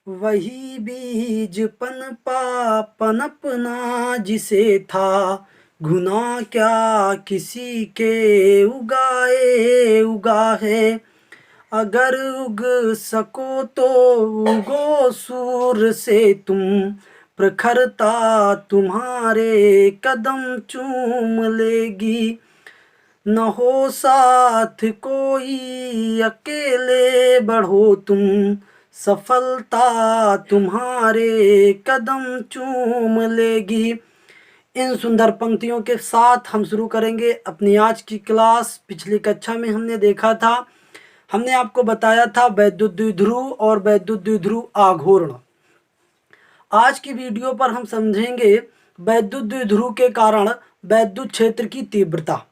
वही बीज पनपा पनपना जिसे था, गुनाह क्या किसी के उगाए उगा है। अगर उग सको तो उगो सूर से तुम, प्रखरता तुम्हारे कदम चूम लेगी। न हो साथ कोई अकेले बढ़ो तुम, सफलता तुम्हारे कदम चूम लेगी। इन सुंदर पंक्तियों के साथ हम शुरू करेंगे अपनी आज की क्लास। पिछली कक्षा में हमने देखा था, हमने आपको बताया था वैद्युत द्विध्रुव और वैद्युत द्विध्रुव आघूर्ण। आज की वीडियो पर हम समझेंगे वैद्युत द्विध्रुव के कारण वैद्युत क्षेत्र की तीव्रता।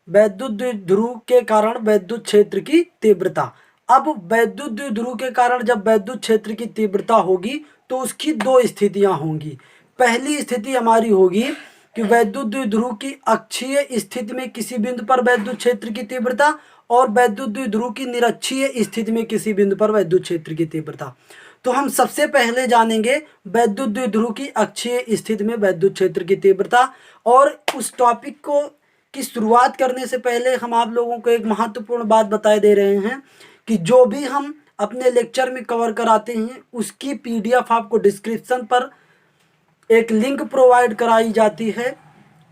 वैद्युत द्विध्रुव के कारण वैद्युत क्षेत्र की तीव्रता। अब वैद्युत द्विध्रुव के कारण जब वैद्युत क्षेत्र की तीव्रता होगी तो उसकी दो स्थितियां होंगी। पहली स्थिति हमारी होगी कि वैद्युत द्विध्रुव की अक्षीय स्थिति में किसी बिंदु पर वैद्युत क्षेत्र की तीव्रता, और वैद्युत द्विध्रुव की निरक्षीय स्थिति में किसी बिंदु पर वैद्युत क्षेत्र की तीव्रता। तो हम सबसे पहले जानेंगे वैद्युत द्विध्रुव की अक्षीय स्थिति में वैद्युत क्षेत्र की तीव्रता। और उस टॉपिक को की शुरुआत करने से पहले हम आप लोगों को एक महत्वपूर्ण बात बताए दे रहे हैं कि जो भी हम अपने लेक्चर में कवर कराते हैं उसकी पीडीएफ आपको डिस्क्रिप्शन पर एक लिंक प्रोवाइड कराई जाती है,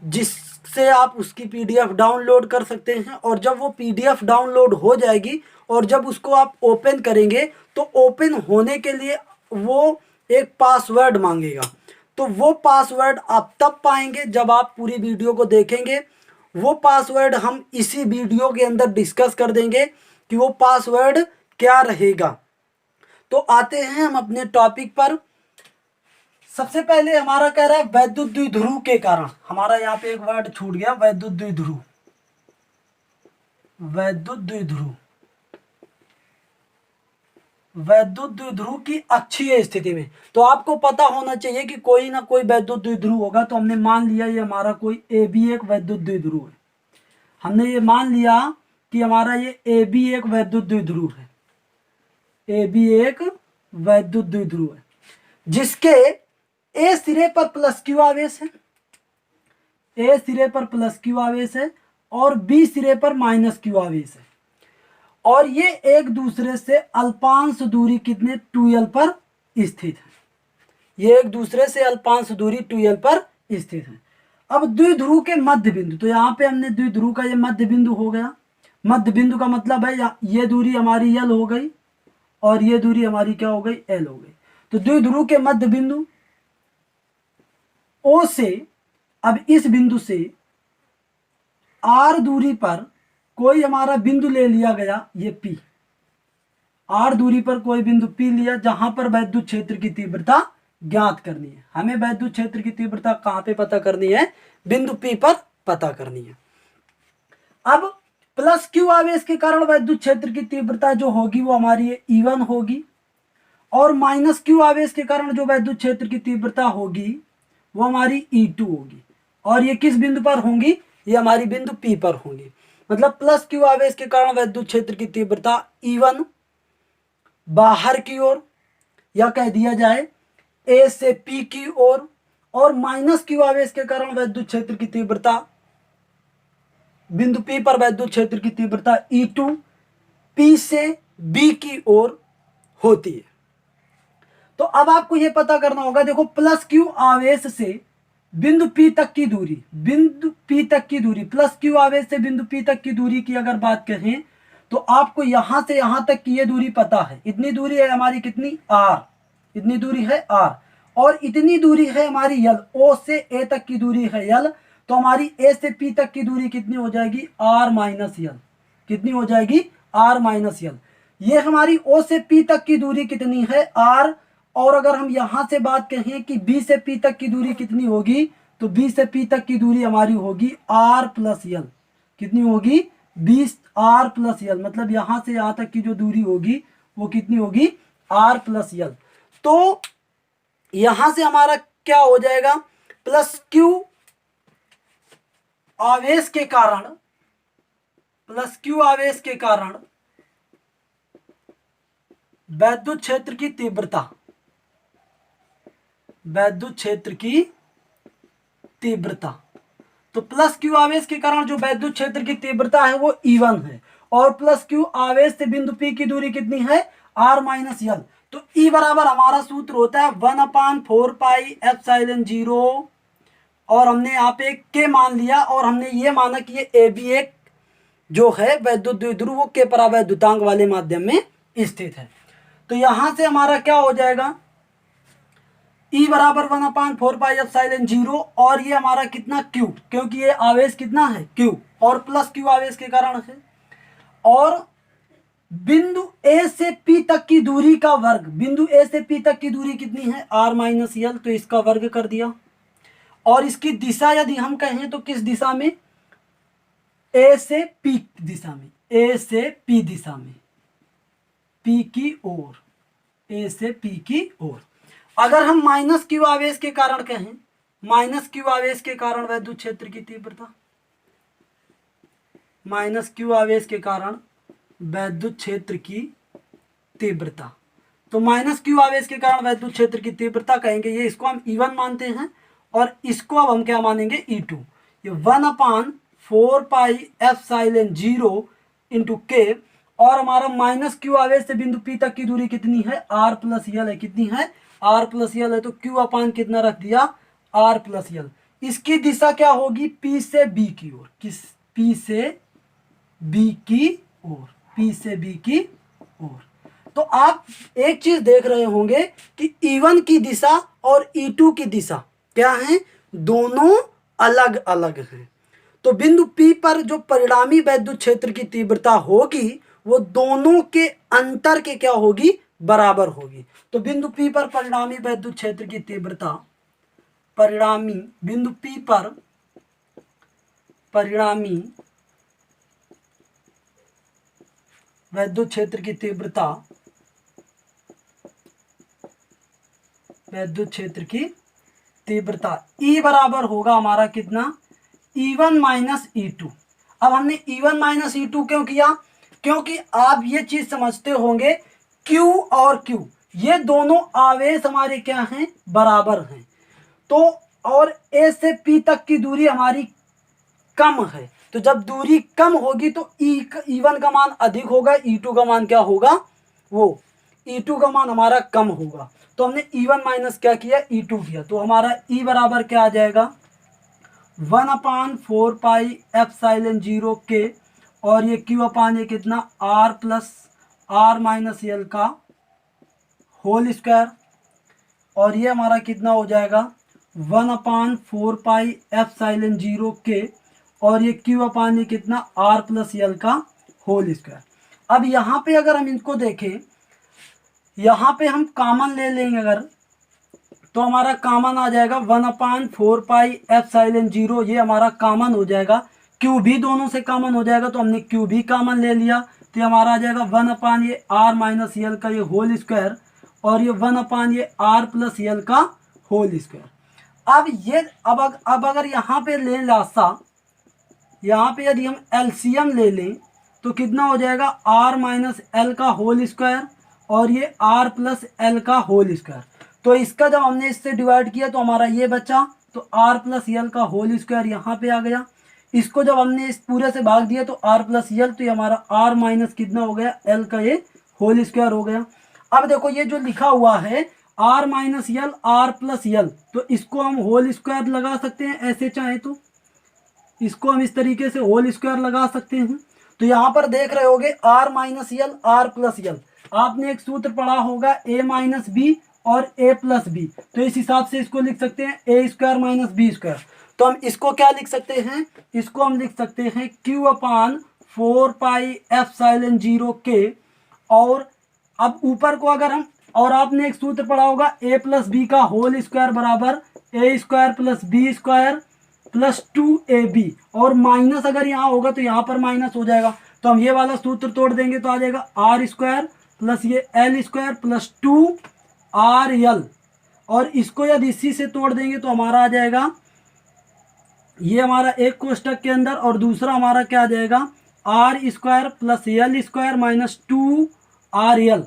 जिससे आप उसकी पीडीएफ डाउनलोड कर सकते हैं। और जब वो पीडीएफ डाउनलोड हो जाएगी और जब उसको आप ओपन करेंगे तो ओपन होने के लिए वो एक पासवर्ड मांगेगा। तो वो पासवर्ड आप तब पाएंगे जब आप पूरी वीडियो को देखेंगे। वो पासवर्ड हम इसी वीडियो के अंदर डिस्कस कर देंगे कि वो पासवर्ड क्या रहेगा। तो आते हैं हम अपने टॉपिक पर। सबसे पहले हमारा कह रहा है वैद्युत द्विध्रुव के कारण। हमारा यहाँ पे एक वर्ड छूट गया, वैद्युत द्विध्रुव। वैद्युत द्विध्रुव, वैद्युत द्विध्रुव की अक्षीय स्थिति में। तो आपको पता होना चाहिए कि कोई ना कोई वैद्युत द्विध्रुव होगा। तो हमने मान लिया ये हमारा कोई ए बी एक वैद्युत द्विध्रुव है। हमने ये मान लिया कि हमारा ये ए बी एक वैद्युत द्विध्रुव है। ए बी एक वैद्युत द्विध्रुव है जिसके ए सिरे पर प्लस क्यू आवेश है, ए सिरे पर प्लस क्यू आवेश है और बी सिरे पर माइनस क्यू आवेश है। और ये एक दूसरे से अल्पांश दूरी कितने 2l पर स्थित है। ये एक दूसरे से अल्पांश दूरी 2l पर स्थित है। अब द्विध्रुव के मध्य बिंदु, तो यहाँ पे हमने द्विध्रुव का ये मध्य बिंदु हो गया। मध्य बिंदु का मतलब है ये दूरी हमारी l हो गई और ये दूरी हमारी क्या हो गई, l हो गई। तो द्विध्रुव के मध्य बिंदु O से, अब इस बिंदु से r दूरी पर कोई हमारा बिंदु ले लिया गया, ये P। r दूरी पर कोई बिंदु P लिया जहां पर वैद्युत क्षेत्र की तीव्रता ज्ञात करनी है। हमें वैद्युत क्षेत्र की तीव्रता कहां पे पता करनी है, बिंदु P पर पता करनी है। अब प्लस क्यू आवेश के कारण वैद्युत क्षेत्र की तीव्रता जो होगी वो हमारी E1 होगी, और माइनस क्यू आवेश के कारण जो वैद्युत क्षेत्र की तीव्रता होगी वो हमारी E2 होगी। और ये किस बिंदु पर होंगी, ये हमारी बिंदु P पर होंगी। मतलब प्लस क्यू आवेश के कारण वैद्युत क्षेत्र की तीव्रता E1 बाहर की ओर, या कह दिया जाए A से P की ओर, और माइनस क्यू आवेश के कारण वैद्युत क्षेत्र की तीव्रता बिंदु P पर वैद्युत क्षेत्र की तीव्रता E2 P से B की ओर होती है। तो अब आपको यह पता करना होगा, देखो प्लस क्यू आवेश से बिंदु P तक की दूरी, बिंदु P तक की दूरी, प्लस क्यू आवेश से बिंदु P तक की दूरी की अगर बात करें तो आपको यहां से यहां तक की ये दूरी पता है। इतनी दूरी है हमारी कितनी, r। इतनी दूरी है r, और इतनी दूरी है हमारी l। O से A तक की दूरी है l, तो हमारी A से P तक की दूरी कितनी हो जाएगी, r माइनस l। कितनी हो जाएगी, r माइनस l। ये हमारी O से P तक की दूरी कितनी है, r। और अगर हम यहां से बात कहें कि B से P तक की दूरी कितनी होगी, तो B से P तक की दूरी हमारी होगी r प्लस l। कितनी होगी, 20 r प्लस l। मतलब यहां से यहां तक की जो दूरी होगी वो कितनी होगी, r प्लस l। तो यहां से हमारा क्या हो जाएगा, प्लस क्यू आवेश के कारण, प्लस क्यू आवेश के कारण वैद्युत क्षेत्र की तीव्रता, वैद्युत क्षेत्र की तीव्रता। तो प्लस क्यू आवेश के कारण जो वैद्युत क्षेत्र की तीव्रता है वो E1 है, और प्लस क्यू आवेश से बिंदु P की दूरी कितनी है, R माइनस यल। तो E बराबर हमारा सूत्र होता है 1/4πε0, और हमने यहाँ पे के मान लिया, और हमने ये माना कि ये ए बी एक जो है वैद्युत द्विध्रुव वो के परावैद्युतांक वाले माध्यम में स्थित है। तो यहां से हमारा क्या हो जाएगा, E बराबर 1/4πε0, और ये हमारा कितना Q, क्योंकि ये आवेश कितना है Q, और प्लस Q आवेश के कारण है, और बिंदु A से P तक की दूरी का वर्ग, बिंदु A से P तक की दूरी कितनी है, R माइनस यल, तो इसका वर्ग कर दिया। और इसकी दिशा यदि हम कहें तो किस दिशा में, A से P दिशा में, A से P दिशा में, P की ओर, A से P की ओर। अगर हम माइनस क्यू आवेश के कारण कहें, माइनस क्यू आवेश के कारण वैद्युत क्षेत्र की तीव्रता, माइनस क्यू आवेश के कारण वैद्युत क्षेत्र की तीव्रता, तो माइनस क्यू आवेश के कारण वैद्युत क्षेत्र की तीव्रता कहेंगे, ये इसको हम E1 मानते हैं, और इसको अब हम क्या मानेंगे, E2। ये 1/4πε0 इंटू के, और हमारा माइनस क्यू आवेश से बिंदु P तक की दूरी कितनी है, R प्लस यल है, कितनी है, R प्लस यल है, तो Q अपान कितना रख दिया, R प्लस यल। इसकी दिशा क्या होगी, P से B की ओर, किस, P से B की ओर, P से B की ओर। तो आप एक चीज देख रहे होंगे कि E1 की दिशा और E2 की दिशा क्या है, दोनों अलग अलग हैं। तो बिंदु P पर जो परिणामी वैद्युत क्षेत्र की तीव्रता होगी वो दोनों के अंतर के क्या होगी, बराबर होगी। तो बिंदु P पर परिणामी वैद्युत क्षेत्र की तीव्रता, परिणामी बिंदु P पर परिणामी वैद्युत क्षेत्र की तीव्रता, वैद्युत क्षेत्र की तीव्रता E बराबर होगा हमारा कितना, E1 माइनस E2। अब हमने E1 माइनस E2 क्यों किया, क्योंकि आप ये चीज समझते होंगे Q और Q ये दोनों आवेश हमारे क्या हैं, बराबर हैं। तो और A से P तक की दूरी हमारी कम है, तो जब दूरी कम होगी तो E1 का मान अधिक होगा, E2 का मान क्या होगा, वो E2 का मान हमारा कम होगा। तो हमने E1 माइनस क्या किया, E2 किया, तो हमारा E बराबर क्या आ जाएगा, 1/4πε0 के, और ये Q अपान ये कितना, R प्लस R माइनस यल का होल स्क्वायर, और ये हमारा कितना हो जाएगा 1/4πε0 के, और ये Q अपान ये कितना, R प्लस यल का होल स्क्वायर। अब यहाँ पे अगर हम इनको देखें, यहाँ पे हम कॉमन ले लेंगे अगर, तो हमारा कॉमन आ जाएगा 1/4πε0, ये हमारा कॉमन हो जाएगा। Q भी दोनों से कॉमन हो जाएगा, तो हमने Q भी कॉमन ले लिया, तो ये हमारा आ जाएगा 1/, ये R माइनस यल का ये होल स्क्वायर, और ये 1/, ये R प्लस यल का होल स्क्वायर। अब ये अब अगर यहाँ पे ले लासा, यहाँ पे यदि हम एलसीएम ले लें तो कितना हो जाएगा, R माइनस एल का होल स्क्वायर, और ये R प्लस एल का होल स्क्वायर। तो इसका जब हमने इससे डिवाइड किया तो हमारा ये बचा, तो R प्लस यल का होल स्क्वायर यहाँ पे आ गया। इसको जब हमने इस पूरे से भाग दिया तो R प्लस यल, तो ये हमारा R माइनस कितना हो गया, L का ये होल स्क्वायर हो गया। अब देखो ये जो लिखा हुआ है R minus L R plus यल, तो इसको हम होल स्क्वायर लगा सकते हैं, ऐसे चाहे तो इसको हम इस तरीके से होल स्क्वायर लगा सकते हैं। तो यहाँ पर देख रहे होगे R minus L R plus L, आपने एक सूत्र पढ़ा होगा A माइनस बी और A प्लस बी, तो इस हिसाब से इसको लिख सकते हैं A square minus B square. तो हम इसको क्या लिख सकते हैं, इसको हम लिख सकते हैं Q अपान 4πε0 के, और अब ऊपर को अगर हम, और आपने एक सूत्र पढ़ा होगा A प्लस बी का होल स्क्वायर बराबर A square plus B square plus 2AB, और माइनस अगर यहाँ होगा तो यहाँ पर माइनस हो जाएगा, तो हम ये वाला सूत्र तोड़ देंगे तो आ जाएगा R स्क्वायर प्लस ये L स्क्वायर प्लस 2RL, और इसको यदि इसी से तोड़ देंगे तो हमारा आ जाएगा, ये हमारा एक कोष्टक के अंदर, और दूसरा हमारा क्या आ जाएगा R square plus L square minus 2RL,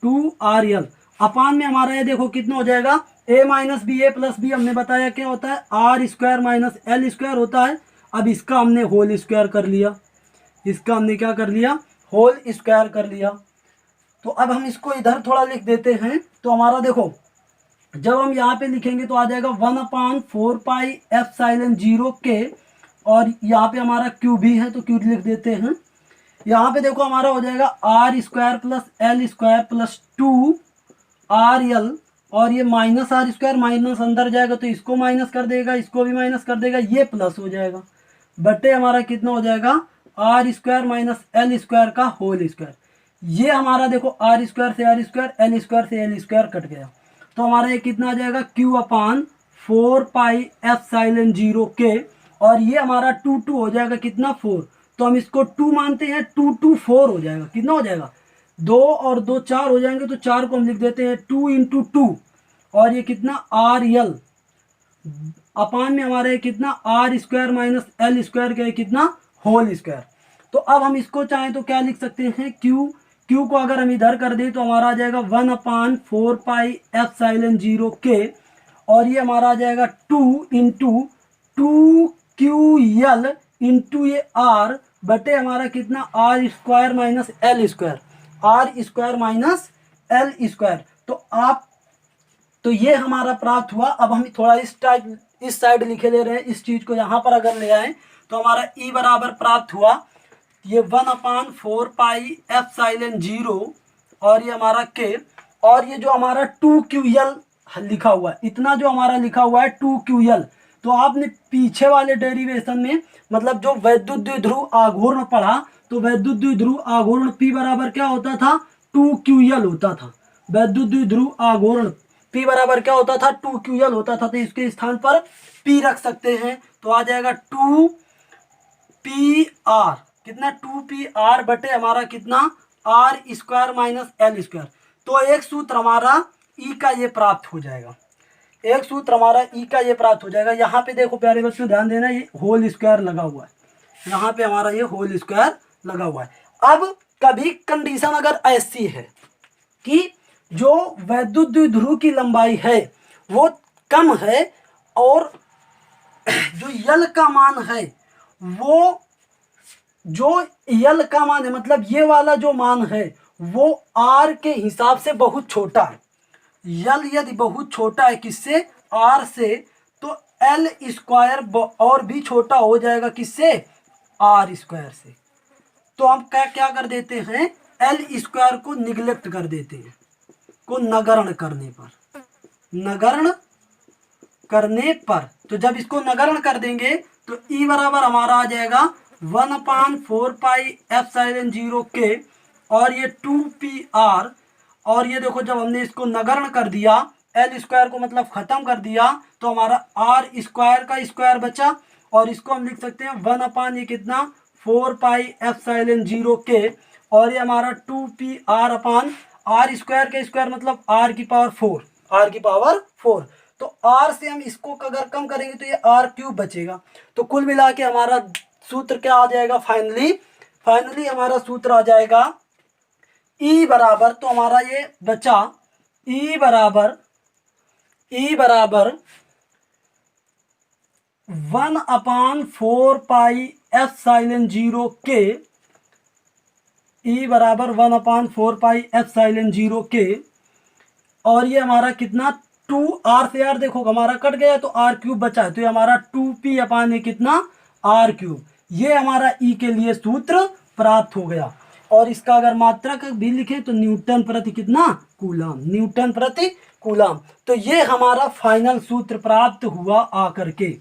2RL अपान में हमारा ये देखो कितना हो जाएगा, a minus B, A plus B हमने बताया क्या होता है, R square minus L square होता है। अब इसका हमने होल स्क्वायर कर लिया, इसका हमने क्या कर लिया, होल स्क्वायर कर लिया। तो अब हम इसको इधर थोड़ा लिख देते हैं। तो हमारा देखो जब हम यहाँ पे लिखेंगे तो आ जाएगा 1/4πε0k, और यहाँ पे हमारा क्यू भी है तो क्यू लिख देते हैं। यहाँ पे देखो हमारा हो जाएगा R square plus L square plus 2RL, और ये माइनस आर स्क्वायर माइनस अंदर जाएगा तो इसको माइनस कर देगा, इसको भी माइनस कर देगा, ये प्लस हो जाएगा, बटे हमारा कितना हो जाएगा, R square minus L square का होल स्क्वायर। ये हमारा देखो आर स्क्वायर से आर स्क्वायर, एल स्क्वायर से एल स्क्वायर कट गया, तो हमारा ये कितना आ जाएगा, Q/4πε0k, और ये हमारा 2 हो जाएगा कितना, 4। तो हम इसको 2 मानते हैं, 2 4 हो जाएगा, कितना हो जाएगा, 2 और 2 4 हो जाएंगे, तो 4 को हम लिख देते हैं 2 × 2, और ये कितना RL अपान में हमारा कितना, R square minus L square का कितना, होल स्क्वायर। तो अब हम इसको चाहें तो क्या लिख सकते हैं, क्यू को अगर हम इधर कर दें तो हमारा आ जाएगा 1/4πε0k, और ये हमारा आ जाएगा 2 × 2QL इंटू ये आर बटे हमारा कितना, R square minus L square, R square minus L square. तो ये हमारा प्राप्त हुआ। अब हम थोड़ा इस साइड लिखे ले रहे हैं, इस चीज को यहाँ पर अगर ले आए तो हमारा ई बराबर प्राप्त हुआ, ये 1/4πε0 और ये हमारा के, और ये जो हमारा 2QL लिखा हुआ है, इतना जो हमारा लिखा हुआ है 2QL, तो आपने पीछे वाले डेरिवेशन में मतलब जो वैद्युत द्विध्रुव आघूर्ण पढ़ा, तो वैद्युत द्विध्रुव आघूर्ण P बराबर क्या होता था, 2QL होता था। वैद्युत द्विध्रुव आघूर्ण P बराबर क्या होता था, 2QL होता था। तो इसके स्थान पर P रख सकते हैं, तो आ जाएगा 2PR, कितना, 2PR बटे हमारा कितना, R square minus L square. तो एक सूत्र हमारा ई का ये प्राप्त हो जाएगा, एक सूत्र हमारा ई का ये प्राप्त हो जाएगा। यहाँ पे देखो प्यारे बच्चों ध्यान देना, ये होल स्क्वायर लगा हुआ है, यहाँ पे हमारा ये होल स्क्वायर लगा हुआ है। अब कभी कंडीशन अगर ऐसी है कि जो वैद्युत द्विध्रुव की लंबाई है वो कम है, और जो यल का मान है वो, जो यल का मान है मतलब ये वाला जो मान है वो आर के हिसाब से बहुत छोटा है, यल यदि बहुत छोटा है किससे, आर से, तो एल स्क्वायर और भी छोटा हो जाएगा किससे, आर स्क्वायर से। तो हम क्या कर देते हैं, एल स्क्वायर को निगलेक्ट कर देते हैं, को नगण्य करने पर, नगण्य करने पर। तो जब इसको नगण्य कर देंगे तो ई बराबर हमारा आ जाएगा 1/4πε0k, और ये 2PR, और ये देखो जब हमने इसको नगण्य कर दिया, एल स्क्वायर को मतलब खत्म कर दिया, तो हमारा आर स्क्वायर का स्क्वायर बचा, और इसको हम लिख सकते हैं 1/, ये कितना, 4πε0k, और ये हमारा 2PR अपान आर स्क्वायर का स्क्वायर मतलब आर की पावर 4, आर की पावर 4। तो आर से हम इसको अगर कम करेंगे तो ये आर क्यूब बचेगा। तो कुल मिला के हमारा सूत्र क्या आ जाएगा, फाइनली हमारा सूत्र आ जाएगा ई बराबर, तो हमारा ये बचा ई बराबर 1/4πε0k, ई बराबर 1/4πε0k, और ये हमारा कितना, 2R से R देखो हमारा कट गया तो R क्यूब बचा है, तो ये हमारा 2P अपान ये कितना, R क्यूब। ये हमारा E के लिए सूत्र प्राप्त हो गया। और इसका अगर मात्रक भी लिखें तो न्यूटन प्रति कितना, कूलम, न्यूटन प्रति कूलम। तो ये हमारा फाइनल सूत्र प्राप्त हुआ आकर के।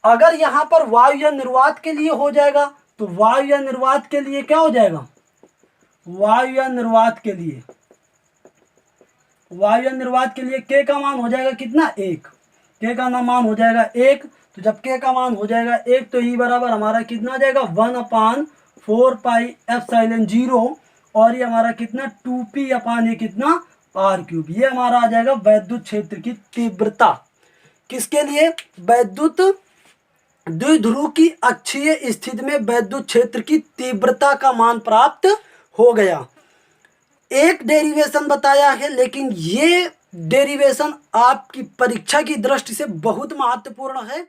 अगर यहाँ पर वायुयान निर्वात के लिए हो जाएगा तो वायुयान निर्वात के लिए क्या हो जाएगा, वायुयान निर्वात के लिए के का मान हो जाएगा कितना, 1, के का मान हो जाएगा 1। तो जब के का मान हो जाएगा 1 तो ई बराबर हमारा कितना आ जाएगा, 1/4πε0, और ये हमारा कितना 2P अपान ये कितना आर क्यूब। ये हमारा आ जाएगा वैद्युत क्षेत्र की तीव्रता। किसके लिए, वैद्युत द्विध्रुव की अक्षीय स्थिति में वैद्युत क्षेत्र की तीव्रता का मान प्राप्त हो गया। एक डेरिवेशन बताया है, लेकिन ये डेरिवेशन आपकी परीक्षा की दृष्टि से बहुत महत्वपूर्ण है।